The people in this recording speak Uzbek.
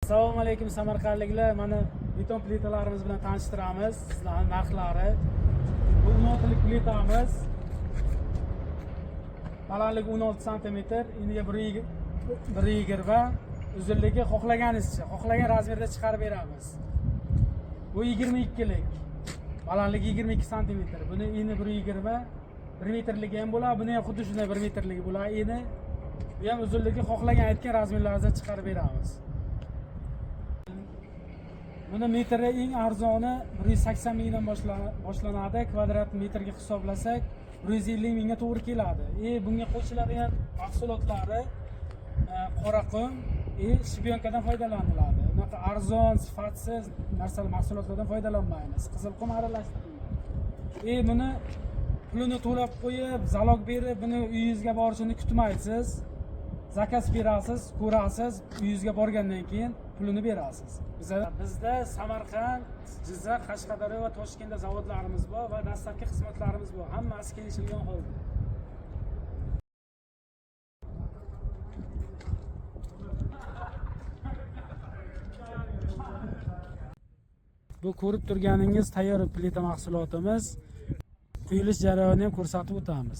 Assalomu alaykum samarqandliklar. Mana beton plitalarimiz bilan tanishtiramiz. Sizlarning narxlari. Bu 16 lik plitamiz. Balandligi 16 sm, eniga 1.20 va uzunligi xohlaganingizcha, xohlagan razmerda chiqarib beramiz. Bu 22 lik. Balandligi 22 sm. Buni eni 1.20, 1 metrligi ham bo'ladi. Buni ham xuddi shunday 1 metrligi bo'ladi eni. Bu ham uzunligi xohlagan aytgan razmerlaringizda chiqarib beramiz. Buni metri eng arzoni 180 mingdan boshlanadi. Kvadrat metrga hisoblasak 150 mingga to'g'ri keladi. Bunga qo'shiladigan mahsulotlari qoraqum, shibionkadan foydalaniladi. Bunaqa arzon, sifatsiz narsalar mahsulotlardan foydalanmaymiz. Qizilqum aralashtiriladi. Buni pulini to'lab qo'yib, zalog berib, buni uyingizga borishini kutmaysiz. Zakaz berasiz, ko'rasiz, uyingizga borgandan keyin pulini berasiz. Bizda Samarqand, Jizzax, Qashqadaryo va Toshkentda zavodlarimiz bor va dastlabki xizmatlarimiz bor. Hammasi kelishilgan holda. Bu ko'rib turganingiz tayyor plita mahsulotimiz. Quyilish jarayonini ham ko'rsatib o'tamiz.